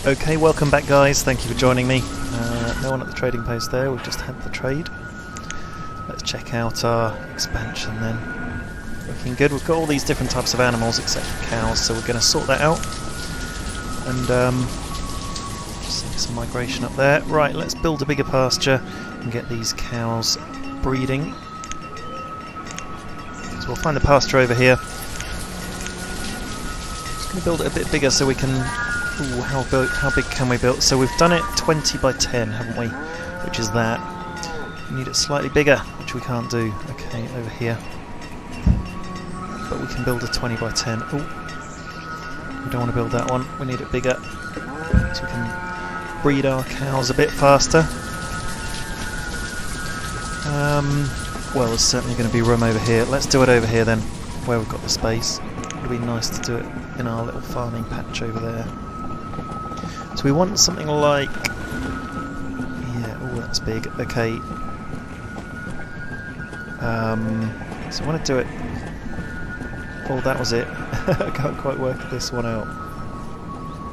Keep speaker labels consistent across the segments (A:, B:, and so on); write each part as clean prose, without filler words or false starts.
A: Okay, welcome back guys, thank you for joining me. No one at the trading post there, we've just had the trade. Let's check out our expansion then. Looking good, we've got all these different types of animals except for cows, so we're going to sort that out. And see some migration up there. Right, let's build a bigger pasture and get these cows breeding. So we'll find the pasture over here. Just going to build it a bit bigger so we can... Ooh, how big can we build? So we've done it 20 by 10, haven't we? Which is that. We need it slightly bigger, which we can't do. Okay, over here. But we can build a 20 by 10. Oh, we don't want to build that one. We need it bigger, so we can breed our cows a bit faster. Well, there's certainly going to be room over here. Let's do it over here then, where we've got the space. It would be nice to do it in our little farming patch over there. So we want something like... Yeah, oh, that's big. Okay. So I want to do it... Oh, that was it. I can't quite work this one out.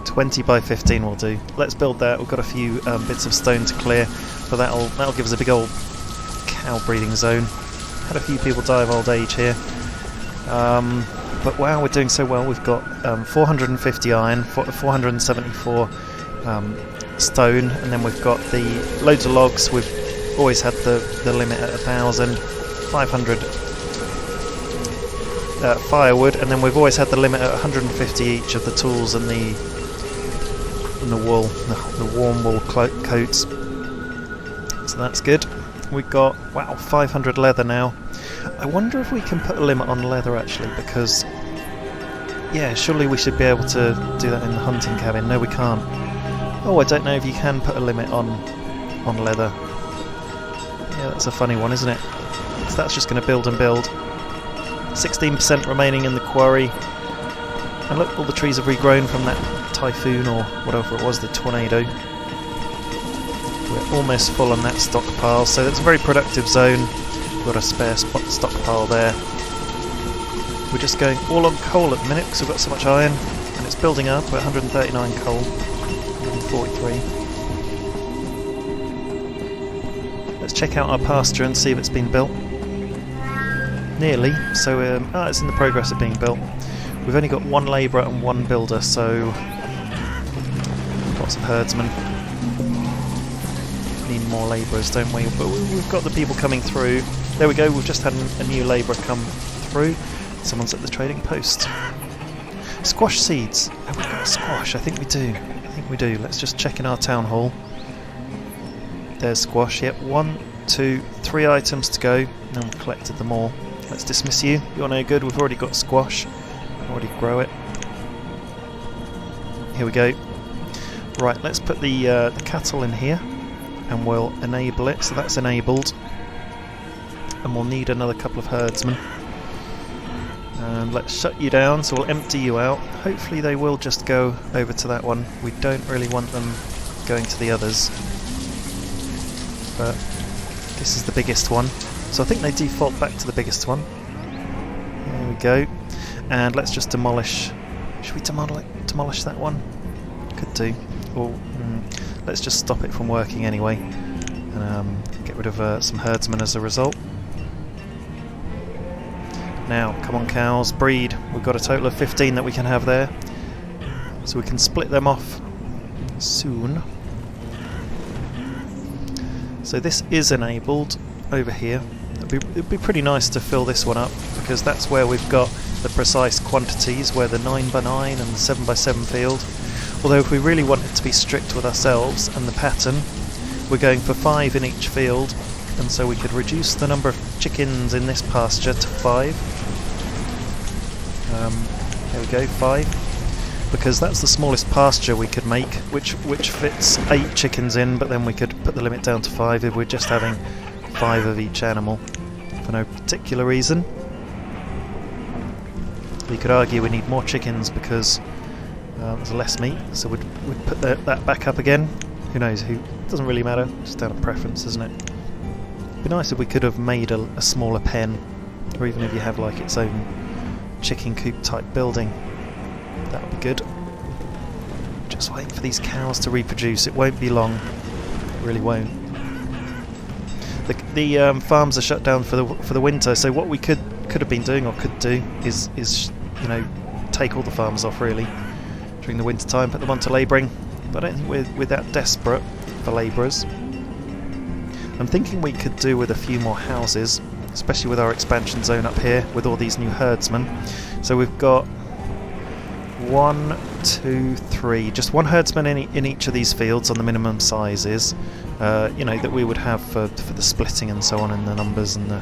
A: 20 by 15 will do. Let's build that. We've got a few bits of stone to clear, but that'll give us a big old cow breeding zone. Had a few people die of old age here. But wow, we're doing so well. We've got 450 iron, 474 stone, and then we've got the loads of logs. We've always had the limit at 1,000, 500 firewood, and then we've always had the limit at 150 each of the tools and the wool, the warm wool coats. So that's good. We've got, wow, 500 leather now. I wonder if we can put a limit on leather actually, because yeah, surely we should be able to do that in the hunting cabin. No, we can't. Oh, I don't know if you can put a limit on leather. Yeah, that's a funny one, isn't it? So that's just going to build and build. 16% remaining in the quarry. And look, all the trees have regrown from that typhoon or whatever it was, the tornado. We're almost full on that stockpile, so it's a very productive zone. We've got a spare stockpile there. We're just going all on coal at the minute because we've got so much iron, and it's building up. We're 139 coal, 143. Let's check out our pasture and see if it's been built. Nearly, so it's in the progress of being built. We've only got one labourer and one builder, so lots of herdsmen. Need more labourers, don't we? But we've got the people coming through. There we go, we've just had a new labourer come through. Someone's at the trading post. Squash seeds. Have we got squash? I think we do. Let's just check in our town hall. There's squash. Yep, 1, 2, 3 items to go. And we've collected them all. Let's dismiss you. You're no good. We've already got squash. Already grow it. Here we go. Right, let's put the cattle in here. And we'll enable it, so that's enabled. And we'll need another couple of herdsmen. And let's shut you down, so we'll empty you out. Hopefully they will just go over to that one. We don't really want them going to the others. But this is the biggest one. So I think they default back to the biggest one. There we go. And let's just demolish... Should we demolish that one? Could do. Or... let's just stop it from working anyway, and get rid of some herdsmen as a result. Now, come on cows, breed. We've got a total of 15 that we can have there, so we can split them off soon. So this is enabled over here. It'd be pretty nice to fill this one up, because that's where we've got the precise quantities, where the 9x9 and the 7x7 field. Although if we really wanted to be strict with ourselves and the pattern, we're going for 5 in each field, and so we could reduce the number of chickens in this pasture to 5. There we go, 5. Because that's the smallest pasture we could make, which fits 8 chickens in, but then we could put the limit down to 5 if we're just having 5 of each animal for no particular reason. We could argue we need more chickens because there's less meat, so we'd put that back up again. Who knows? Doesn't really matter. Just down to preference, isn't it? It'd be nice if we could have made a smaller pen, or even if you have like its own chicken coop type building. That would be good. Just waiting for these cows to reproduce. It won't be long. It really won't. The farms are shut down for the winter, so what we could have been doing or could do is you know, take all the farms off really during the winter time, put them onto labouring. But I don't think we're that desperate for labourers. I'm thinking we could do with a few more houses, especially with our expansion zone up here with all these new herdsmen. So we've got 1, 2, 3, just one herdsman in each of these fields on the minimum sizes, you know, that we would have for the splitting and so on, and the numbers and the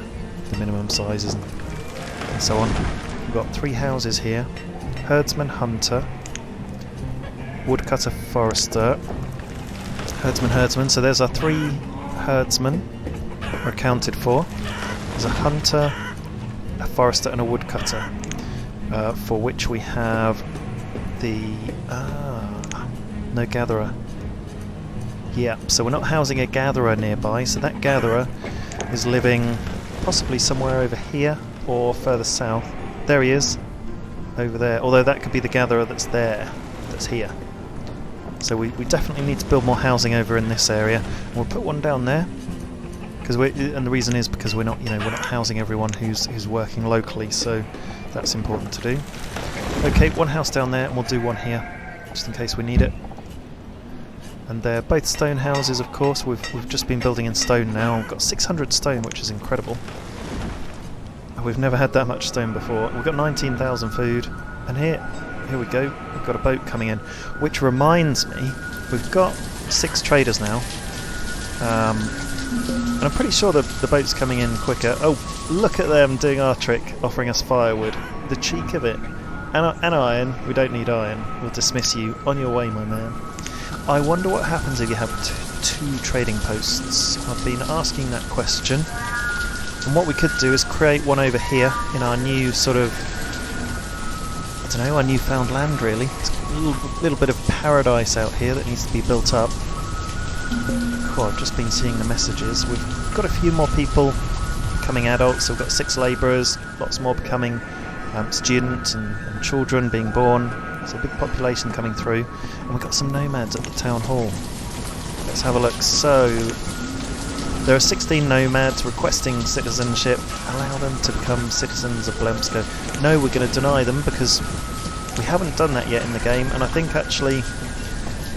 A: minimum sizes and so on. We've got 3 houses here: herdsman, hunter, woodcutter, forester, herdsman. So there's our 3 herdsmen are accounted for. There's a hunter, a forester and a woodcutter, for which we have the no gatherer. Yeah, so we're not housing a gatherer nearby, so that gatherer is living possibly somewhere over here or further south. There he is, over there, although that could be the gatherer that's there, that's here. So we definitely need to build more housing over in this area, and we'll put one down there, and the reason is because we're not housing everyone who's working locally, so that's important to do. Okay, one house down there, and we'll do one here, just in case we need it. And they're both stone houses, of course. We've just been building in stone now. We've got 600 stone, which is incredible. We've never had that much stone before. We've got 19,000 food, and here we go. We've got a boat coming in, which reminds me, we've got 6 traders now. And I'm pretty sure the boat's coming in quicker. Oh, look at them doing our trick, offering us firewood. The cheek of it. And iron. We don't need iron. We'll dismiss you. On your way, my man. I wonder what happens if you have 2 trading posts. I've been asking that question. And what we could do is create one over here in our new sort of, I don't know, our newfound land really. It's a little bit of paradise out here that needs to be built up. Cool, I've just been seeing the messages. We've got a few more people becoming adults, so we've got 6 labourers, lots more becoming students and children being born. It's a big population coming through, and we've got some nomads at the town hall. Let's have a look. So there are 16 nomads requesting citizenship. Allow them to become citizens of Blemsko. No, we're going to deny them because we haven't done that yet in the game, and I think actually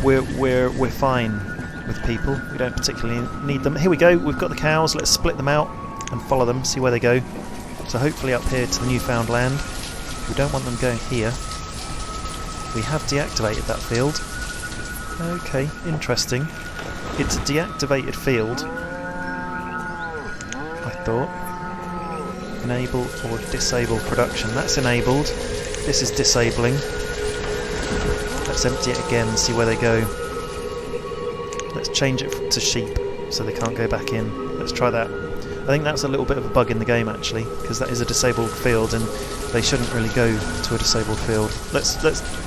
A: we're fine with people. We don't particularly need them. Here we go. We've got the cows. Let's split them out and follow them. See where they go. So hopefully up here to the newfound land. We don't want them going here. We have deactivated that field. Okay, interesting. It's a deactivated field. I thought. Enable or disable production. That's enabled. This is disabling. Let's empty it again and see where they go. Let's change it to sheep so they can't go back in. Let's try that. I think that's a little bit of a bug in the game actually, because that is a disabled field and they shouldn't really go to a disabled field. Let's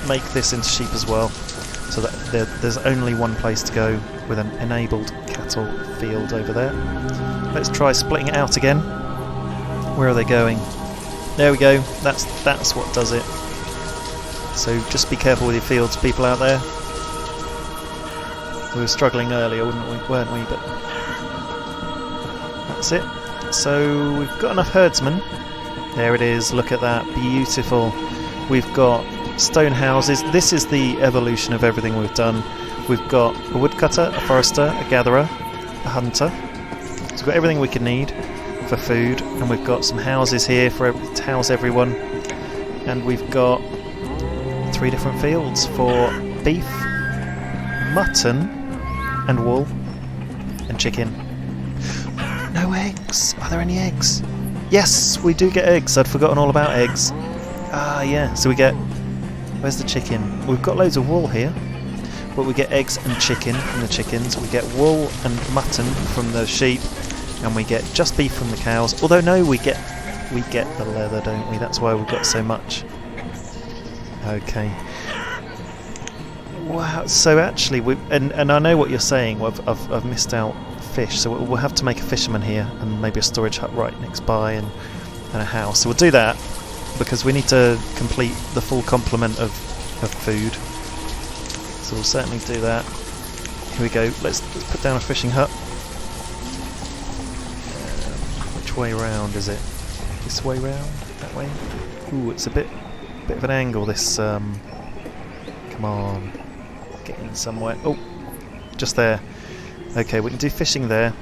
A: make this into sheep as well, so that there's only one place to go with an enabled cattle field over there. Let's try splitting it out again. Where are they going? There we go. That's what does it. So just be careful with your fields, people out there. We were struggling earlier, weren't we? But that's it. So we've got enough herdsmen. There it is, look at that, beautiful. We've got stone houses. This is the evolution of everything we've done. We've got a woodcutter, a forester, a gatherer, a hunter. So we've got everything we can need for food, and we've got some houses here to house everyone. And we've got 3 different fields for beef, mutton, and wool, and chicken. No eggs! Are there any eggs? Yes, we do get eggs. I'd forgotten all about eggs. Ah, yeah. So we get... Where's the chicken? We've got loads of wool here, but we get eggs and chicken from the chickens. We get wool and mutton from the sheep, and we get just beef from the cows. Although no, we get the leather, don't we? That's why we've got so much. Okay. Wow. So actually, and I know what you're saying. I've missed out fish, so we'll have to make a fisherman here and maybe a storage hut right next by and a house. So we'll do that because we need to complete the full complement of food. So we'll certainly do that. Here we go. Let's put down a fishing hut. Which way round is it? This way round? That way? Ooh, it's a bit of an angle. This. Come on, get in somewhere. Oh, just there. Okay, we can do fishing there.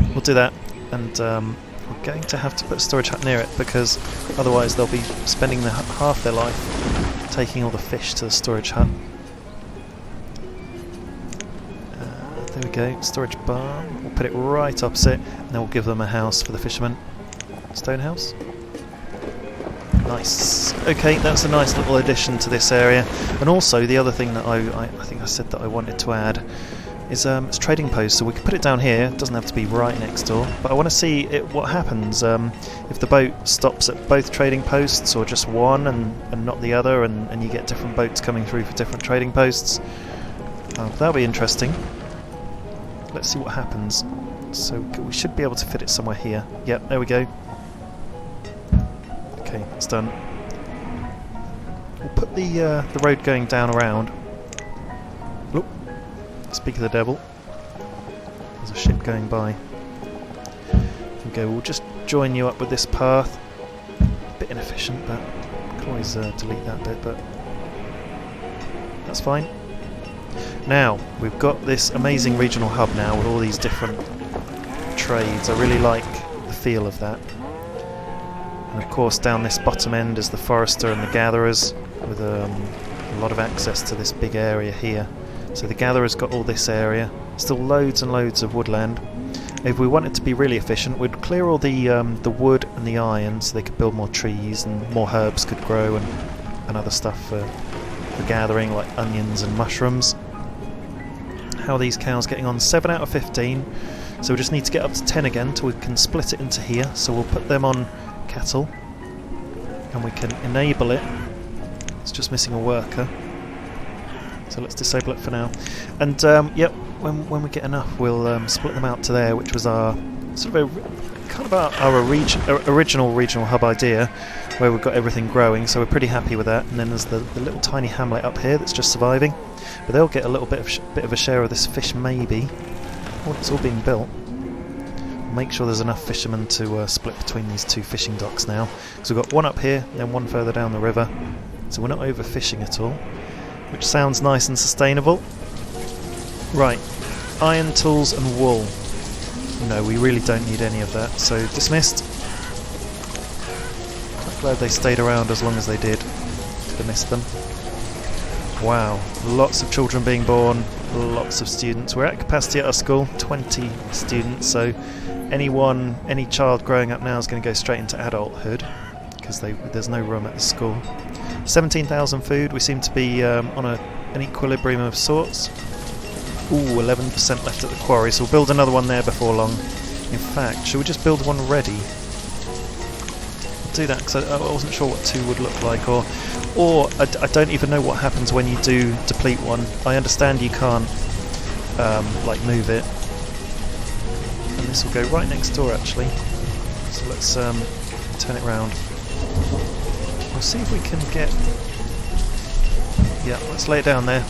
A: We'll do that, and we're going to have to put a storage hut near it because otherwise they'll be spending half their life taking all the fish to the storage hut. There we go, storage barn. We'll put it right opposite, and then we'll give them a house for the fishermen. Stone house. Nice. Okay, that's a nice little addition to this area. And also the other thing that I think I said that I wanted to add is it's trading post. So we could put it down here. It doesn't have to be right next door. But I want to see what happens if the boat stops at both trading posts or just one and not the other, and you get different boats coming through for different trading posts. That'll be interesting. Let's see what happens. So we should be able to fit it somewhere here. Yep, there we go. Okay, it's done. We'll put the road going down around. Oop. Speak of the devil. There's a ship going by. Okay, we'll just join you up with this path. A bit inefficient, but I can always delete that bit, but that's fine. Now, we've got this amazing regional hub now with all these different trades. I really like the feel of that. And of course down this bottom end is the forester and the gatherers with a lot of access to this big area here. So the gatherers got all this area, still loads and loads of woodland. If we wanted to be really efficient, we'd clear all the wood and the iron so they could build more trees and more herbs could grow and other stuff for gathering, like onions and mushrooms. How are these cows getting on? 7 out of 15. So we just need to get up to 10 again till we can split it into here. So we'll put them on cattle and we can enable it. It's just missing a worker. So let's disable it for now. And yep, when we get enough, we'll split them out to there, which was our sort of our original regional hub idea, where we've got everything growing. So we're pretty happy with that. And then there's the little tiny hamlet up here that's just surviving, but they'll get a little bit of a share of this fish, maybe. Oh, it's all being built. Make sure there's enough fishermen to split between these two fishing docks now, because we've got one up here, then one further down the river. So we're not overfishing at all, which sounds nice and sustainable. Right, iron, tools and wool. No, we really don't need any of that, so dismissed. Quite glad they stayed around as long as they did. Could have missed them. Wow, lots of children being born, lots of students. We're at capacity at our school, 20 students, so any child growing up now is going to go straight into adulthood, because there's no room at the school. 17,000 food. We seem to be on an equilibrium of sorts. Ooh, 11% left at the quarry, so we'll build another one there before long. In fact, should we just build one ready? I'll do that because I wasn't sure what 2 would look like, or I don't even know what happens when you do deplete one. I understand you can't like move it, and this will go right next door actually. So let's turn it round. We'll see if we can get. Yeah, let's lay it down there.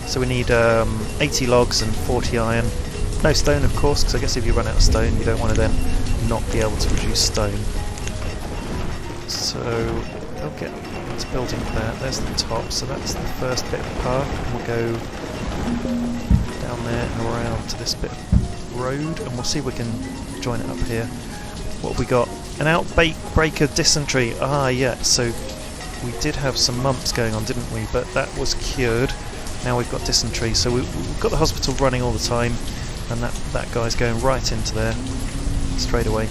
A: So we need 80 logs and 40 iron. No stone, of course, because I guess if you run out of stone, you don't want to then not be able to produce stone. So they'll get this building there. There's the top, so that's the first bit of the path. And we'll go down there and around to this bit of road, and we'll see if we can join it up here. What have we got? An outbreak of dysentery. Ah, yeah. So we did have some mumps going on, didn't we? But that was cured. Now we've got dysentery, so we've got the hospital running all the time, and that guy's going right into there straight away.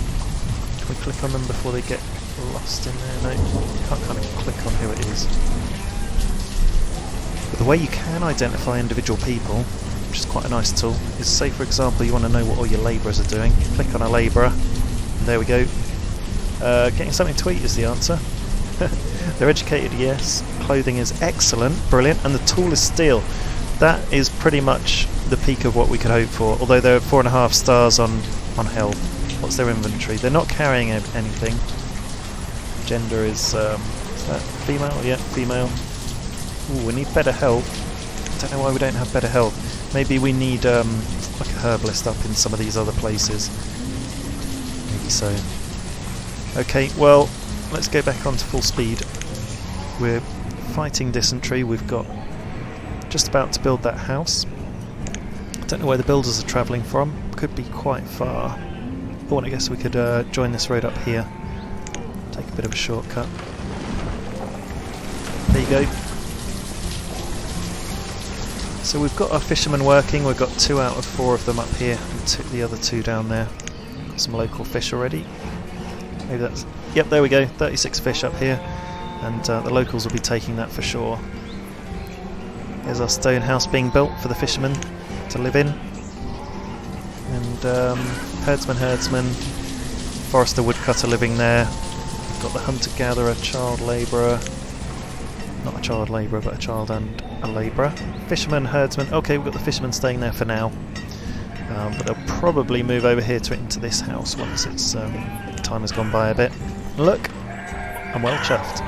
A: Can we click on them before they get lost in there? No, you can't kind of click on who it is. But the way you can identify individual people, which is quite a nice tool, is say for example you want to know what all your labourers are doing. Click on a labourer, and there we go. Getting something to eat is the answer. They're educated, yes. Clothing is excellent, brilliant, and the tool is steel. That is pretty much the peak of what we could hope for, although they're 4.5 stars on health. What's their inventory? They're not carrying anything. Gender is that female? Yeah, female. Ooh, we need better health. don't know why we don't have better health. Maybe we need like a herbalist up in some of these other places. Maybe so. Okay, well, let's go back onto full speed. We're fighting Dysentery. We've got just about to build that house. Don't know where the builders are travelling from. Could be quite far. Oh, and I guess we could join this road up here. Take a bit of a shortcut. There you go. So we've got our fishermen working. We've got 2 out of 4 of them up here, and the other 2 down there. Got some local fish already. Maybe that's... Yep, there we go. 36 fish up here, and the locals will be taking that for sure. There's our stone house being built for the fishermen to live in. And herdsman, forester woodcutter living there. We've got the hunter-gatherer, child labourer. Not a child labourer, but a child and a labourer. Fisherman, herdsman. Okay, we've got the fishermen staying there for now. But they'll probably move over here into this house once its time has gone by a bit. Look, I'm well chuffed.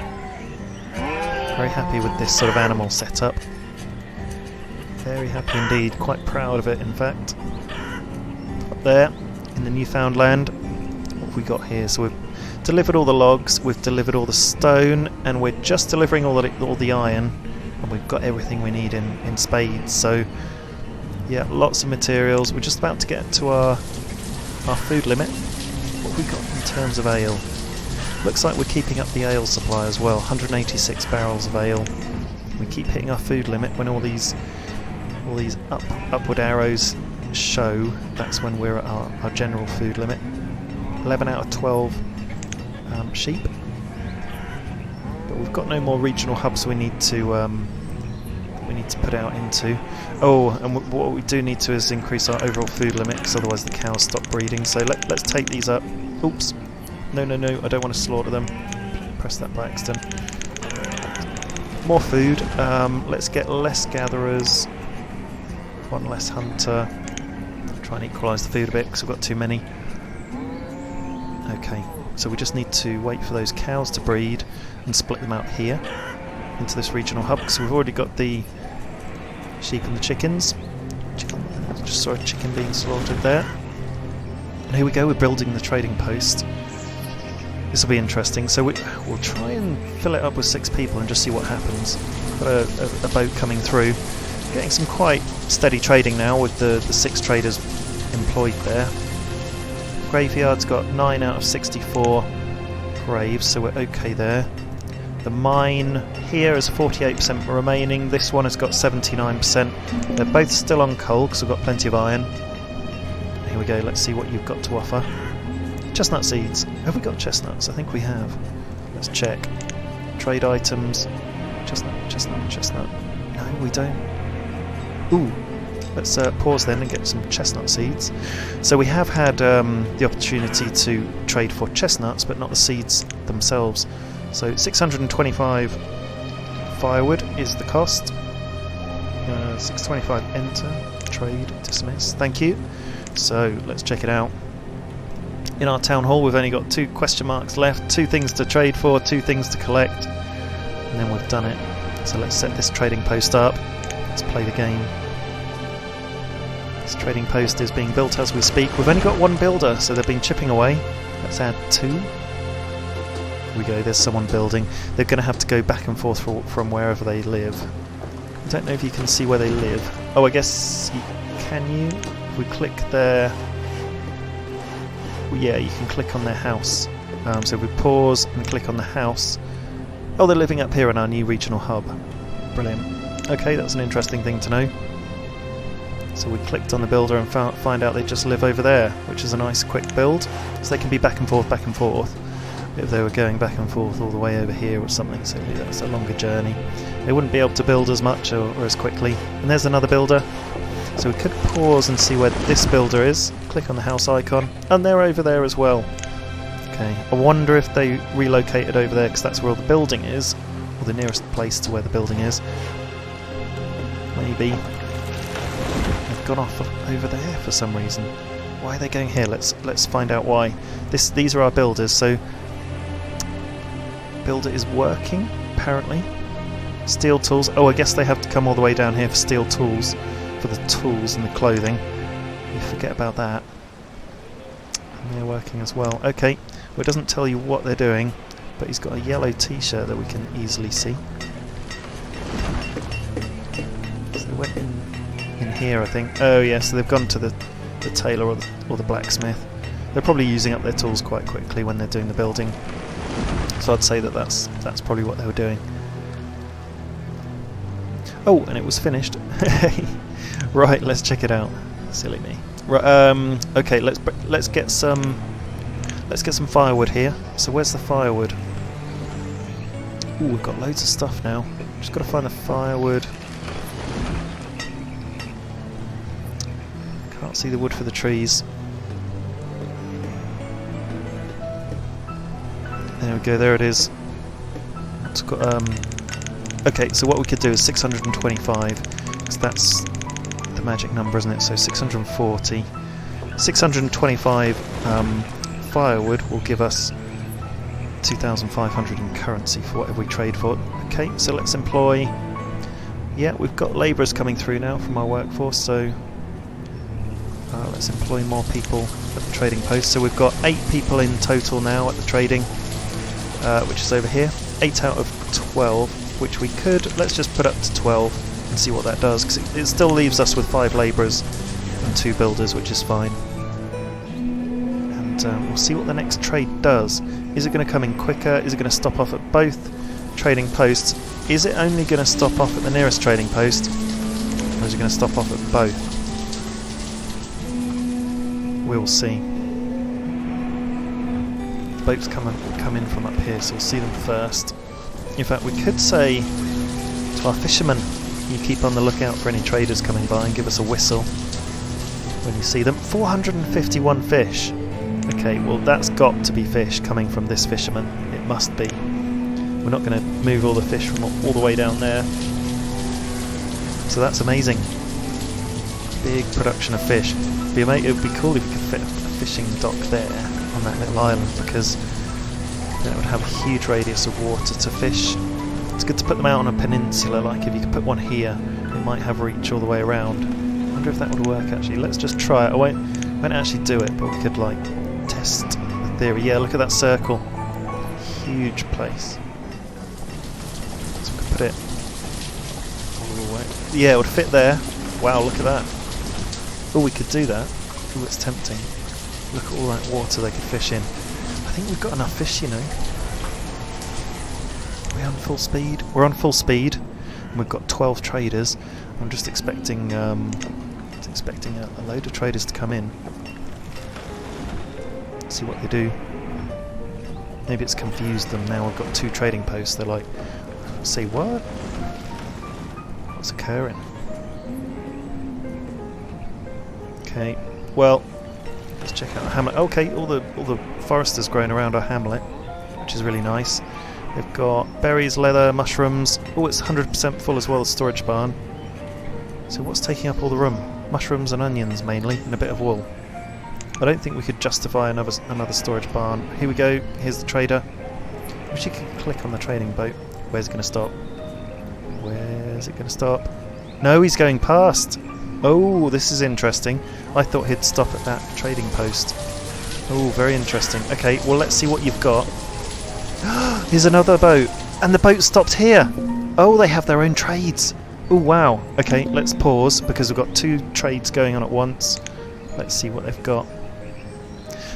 A: Very happy with this sort of animal setup. Very happy indeed. Quite proud of it, in fact. Up there, in the Newfoundland, what have we got here? So we've delivered all the logs, we've delivered all the stone, and we're just delivering all the iron, and we've got everything we need in spades. So yeah, lots of materials. We're just about to get to our food limit. What have we got in terms of ale? Looks like we're keeping up the ale supply as well. 186 barrels of ale. We keep hitting our food limit when all these upward arrows show. That's when we're at our general food limit. 11 out of 12 sheep. But we've got no more regional hubs we need to put out into. Oh, and what we do need to is increase our overall food limit, because otherwise the cows stop breeding. So let's take these up. Oops. No, I don't want to slaughter them. Press that by accident. More food. Let's get less gatherers. 1 less hunter. Try and equalise the food a bit, because we've got too many. Okay, so we just need to wait for those cows to breed and split them out here into this regional hub, because we've already got the sheep and the chickens. Just saw a chicken being slaughtered there. And here we go, we're building the trading post. This will be interesting. So we'll try and fill it up with 6 people and just see what happens. Got a boat coming through. Getting some quite steady trading now with the 6 traders employed there. Graveyard's got 9 out of 64 graves, so we're okay there. The mine here is 48% remaining. This one has got 79%. They're both still on coal because we've got plenty of iron. Here we go, let's see what you've got to offer. Chestnut seeds. Have we got chestnuts? I think we have. Let's check. Trade items. Chestnut. No, we don't. Ooh. Let's pause then and get some chestnut seeds. So we have had the opportunity to trade for chestnuts, but not the seeds themselves. So 625 firewood is the cost. 625 enter. Trade dismiss. Thank you. So let's check it out. In our town hall we've only got 2 question marks left, 2 things to trade for, 2 things to collect, and then we've done it. So let's set this trading post up. Let's play the game. This trading post is being built as we speak. We've only got 1 builder, so they've been chipping away. Let's add 2. Here we go, there's someone building. They're going to have to go back and forth from wherever they live. I don't know if you can see where they live. Oh, I guess can you? If we click there... Yeah, you can click on their house. So if we pause and click on the house... Oh, they're living up here in our new regional hub. Brilliant. Okay, that's an interesting thing to know. So we clicked on the builder and find out they just live over there, which is a nice quick build. So they can be back and forth. If they were going back and forth all the way over here or something, so that's a longer journey. They wouldn't be able to build as much or as quickly. And there's another builder. So we could pause and see where this builder is. Click on the house icon, and they're over there as well. Okay, I wonder if they relocated over there because that's where all the building is, or the nearest place to where the building is. Maybe they've gone off over there for some reason. Why are they going here? Let's find out why. These are our builders. So builder is working apparently. Steel tools. Oh, I guess they have to come all the way down here for steel tools, for the tools and the clothing. You forget about that. And they're working as well. Okay, well, it doesn't tell you what they're doing, but he's got a yellow t-shirt that we can easily see. So they went in here, I think. Oh yeah, so they've gone to the tailor or the blacksmith. They're probably using up their tools quite quickly when they're doing the building. So I'd say that's probably what they were doing. Oh, and it was finished. Right, let's check it out. Silly me. Right, okay, let's get some firewood here. So where's the firewood? Ooh, we've got loads of stuff now. Just got to find the firewood. Can't see the wood for the trees. There we go, there it is. It's got, okay, so what we could do is 625, because that's the magic number, isn't it? So 640. 625 firewood will give us 2,500 in currency for whatever we trade for. Okay, so let's employ... Yeah, we've got labourers coming through now from our workforce, so let's employ more people at the trading post. So we've got 8 people in total now at the trading, which is over here. 8 out of 12, which we could... Let's just put up to 12 and see what that does, because it still leaves us with 5 labourers and 2 builders, which is fine. And we'll see what the next trade does. Is it going to come in quicker? Is it going to stop off at both trading posts? Is it only going to stop off at the nearest trading post? Or is it going to stop off at both? We'll see. The boats come in from up here, so we'll see them first. In fact, we could say to our fishermen, you keep on the lookout for any traders coming by and give us a whistle when you see them. 451 fish. Okay, well that's got to be fish coming from this fisherman. It must be. We're not going to move all the fish from all the way down there. So that's amazing. Big production of fish. It would be cool if we could fit a fishing dock there on that little island, because then it would have a huge radius of water to fish. It's good to put them out on a peninsula, like if you could put one here, it might have reach all the way around. I wonder if that would work actually. Let's just try it. I won't actually do it, but we could like test the theory. Yeah, look at that circle. Huge place. So we could put it all the way. Yeah, it would fit there. Wow, look at that. Oh, we could do that. Oh, it's tempting. Look at all that water they could fish in. I think we've got enough fish, you know. Are we on full speed? We're on full speed. And we've got 12 traders. I'm just expecting a load of traders to come in. See what they do. Maybe it's confused them now. We've got 2 trading posts. They're like, say what? What's occurring? Okay, well, let's check out the hamlet. Okay, all the foresters growing around our hamlet, which is really nice. They've got berries, leather, mushrooms. Oh, it's 100% full as well, the storage barn. So what's taking up all the room? Mushrooms and onions mainly, and a bit of wool. I don't think we could justify another storage barn. Here we go. Here's the trader. I wish you could click on the trading boat. Where's it going to stop? Where's it going to stop? No, he's going past. Oh, this is interesting. I thought he'd stop at that trading post. Oh, very interesting. Okay, well let's see what you've got. Here's another boat. And the boat stopped here. Oh, they have their own trades. Oh, wow. Okay, let's pause because we've got 2 trades going on at once. Let's see what they've got.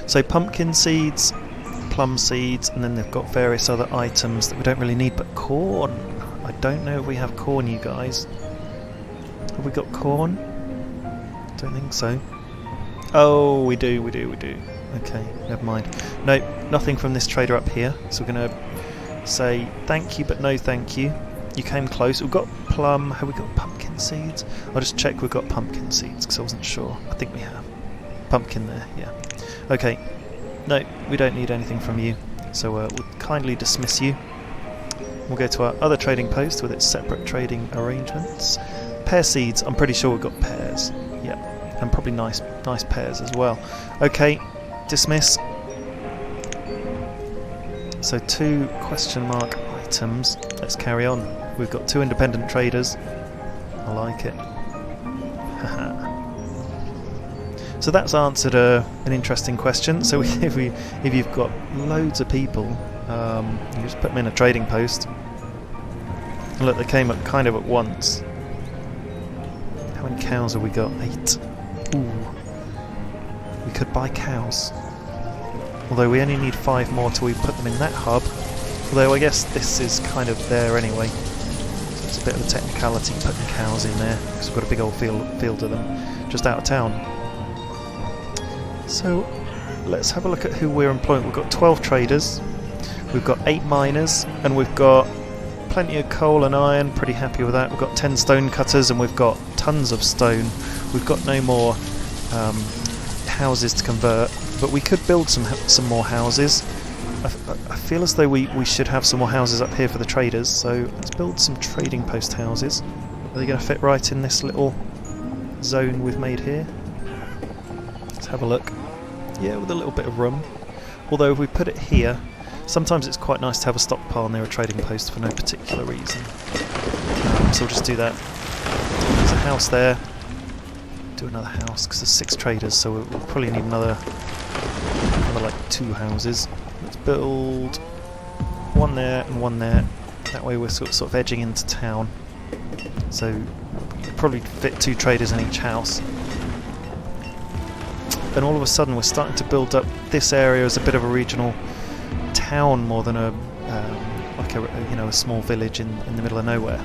A: So pumpkin seeds, plum seeds, and then they've got various other items that we don't really need, but corn. I don't know if we have corn, you guys. Have we got corn? Don't think so. Oh, we do. Okay, never mind. No, nothing from this trader up here. So we're going to say thank you, but no thank you. You came close. We've got plum. Have we got pumpkin seeds? I'll just check we've got pumpkin seeds because I wasn't sure. I think we have. Pumpkin there, yeah. Okay. No, we don't need anything from you. So we'll kindly dismiss you. We'll go to our other trading post with its separate trading arrangements. Pear seeds. I'm pretty sure we've got pears. Yeah. And probably nice pears as well. Okay. Dismiss. So 2 question mark items, let's carry on. We've got 2 independent traders. I like it. So that's answered an interesting question. So if you've got loads of people, you just put them in a trading post. And look, they came up kind of at once. How many cows have we got? 8. Ooh. We could buy cows. Although we only need 5 more till we put them in that hub. Although I guess this is kind of there anyway. So it's a bit of a technicality putting cows in there, because we've got a big old field of them just out of town. So let's have a look at who we're employing. We've got 12 traders, we've got 8 miners, and we've got plenty of coal and iron. Pretty happy with that. We've got 10 stone cutters, and we've got tons of stone. We've got no more houses to convert, but we could build some more houses. I feel as though we should have some more houses up here for the traders, so let's build some trading post houses. Are they going to fit right in this little zone we've made here? Let's have a look. Yeah, with a little bit of room. Although if we put it here, sometimes it's quite nice to have a stockpile near a trading post for no particular reason. So we'll just do that. There's a house there. Do another house, because there's 6 traders, so we'll probably need another like 2 houses. Let's build 1 there and 1 there. That way we're sort of edging into town. So we'll probably fit 2 traders in each house. And all of a sudden we're starting to build up this area as a bit of a regional town more than a small village in the middle of nowhere.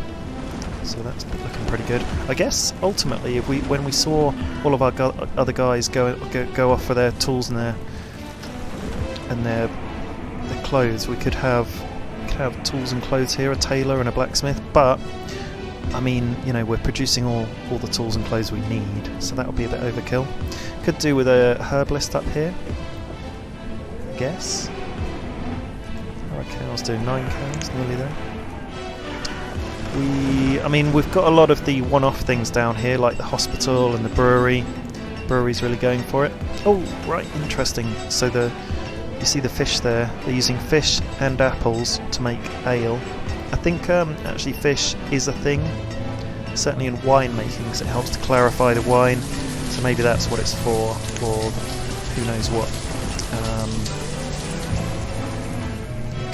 A: So that's looking pretty good. I guess ultimately, when we saw all of our other guys go off for their tools and their clothes, we could have tools and clothes here, a tailor and a blacksmith. But I mean, we're producing all the tools and clothes we need, so that would be a bit overkill. Could do with a herbalist up here, I guess. How are our cows doing? 9 cows, nearly there. We've got a lot of the one-off things down here, like the hospital and the brewery. Brewery's really going for it. Oh, right, interesting. So you see the fish there. They're using fish and apples to make ale. I think actually fish is a thing, certainly in wine making, because it helps to clarify the wine. So maybe that's what it's for, or who knows what.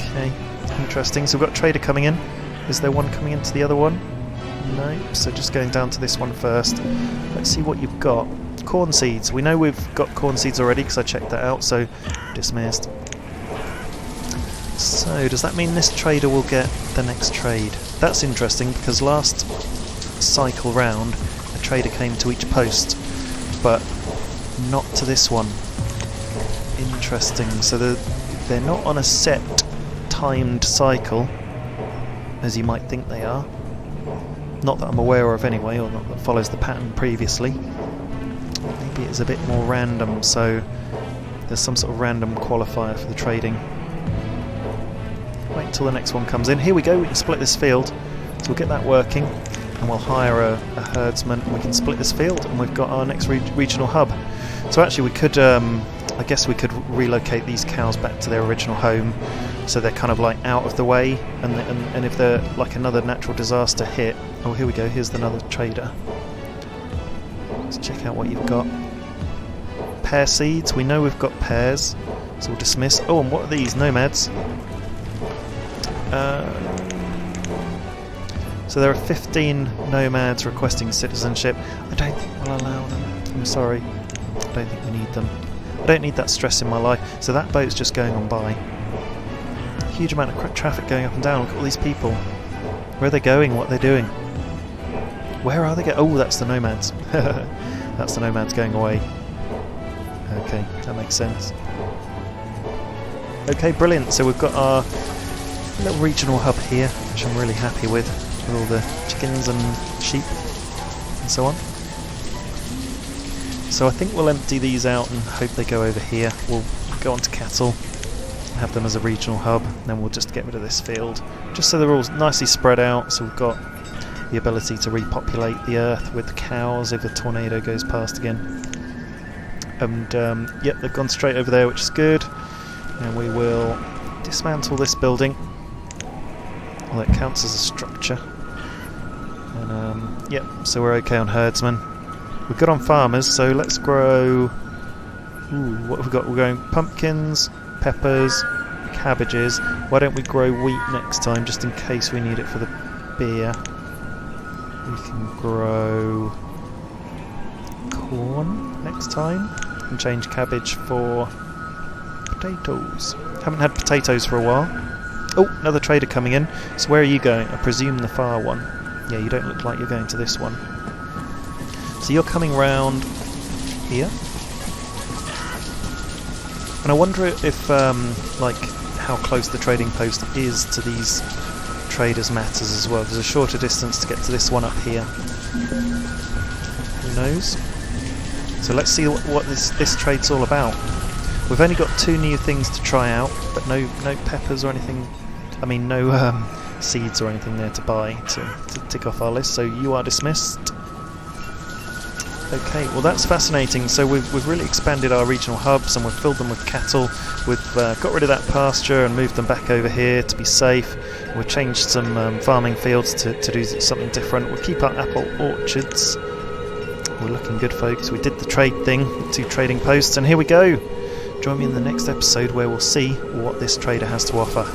A: Okay, interesting. So we've got a trader coming in. Is there one coming into the other one? No, so just going down to this one first. Let's see what you've got. Corn seeds. We know we've got corn seeds already because I checked that out, so dismissed. So does that mean this trader will get the next trade? That's interesting, because last cycle round a trader came to each post, but not to this one. Interesting. So they're not on a set timed cycle, as you might think they are. Not that I'm aware of anyway, or not that follows the pattern previously. Maybe it's a bit more random, so there's some sort of random qualifier for the trading. Wait until the next one comes in. Here we go, we can split this field. So we'll get that working, and we'll hire a herdsman, and we can split this field, and we've got our next regional hub. So actually we could, I guess we could relocate these cows back to their original home, so they're kind of like out of the way, and if they're like another natural disaster hit... Oh, here we go, here's another trader. Let's check out what you've got. Pear seeds, we know we've got pears, so we'll dismiss. Oh, and what are these? Nomads. So there are 15 nomads requesting citizenship. I don't think we'll allow them. I'm sorry. I don't think we need them. I don't need that stress in my life. So that boat's just going on by. Huge amount of traffic going up and down. Look at all these people. Where are they going? What are they doing? Where are they going? Oh, that's the nomads. That's the nomads going away. Okay, that makes sense. Okay, brilliant. So we've got our little regional hub here, which I'm really happy with all the chickens and sheep and so on. So I think we'll empty these out and hope they go over here. We'll go on to cattle, have them as a regional hub, and then we'll just get rid of this field, just so they're all nicely spread out, so we've got the ability to repopulate the earth with the cows if the tornado goes past again. And yep, they've gone straight over there, which is good. And we will dismantle this building. Well, it counts as a structure. And yep, so we're okay on herdsmen. We're good on farmers, so let's grow... Ooh, what have we got? We're going pumpkins, peppers, cabbages. Why don't we grow wheat next time, just in case we need it for the beer? We can grow corn next time and change cabbage for potatoes. Haven't had potatoes for a while. Oh, another trader coming in. So where are you going? I presume the far one. Yeah, you don't look like you're going to this one. So you're coming round here. And I wonder if, like, how close the trading post is to these traders matters as well. There's a shorter distance to get to this one up here. Who knows? So let's see what this trade's all about. We've only got 2 new things to try out, but no peppers or anything. I mean, no seeds or anything there to buy to tick off our list. So you are dismissed. Okay, well that's fascinating. So we've really expanded our regional hubs and we've filled them with cattle. We've got rid of that pasture and moved them back over here to be safe. We've changed some farming fields to do something different. We'll keep our apple orchards. We're looking good, folks. We did the trade thing, 2 trading posts, and here we go. Join me in the next episode where we'll see what this trader has to offer.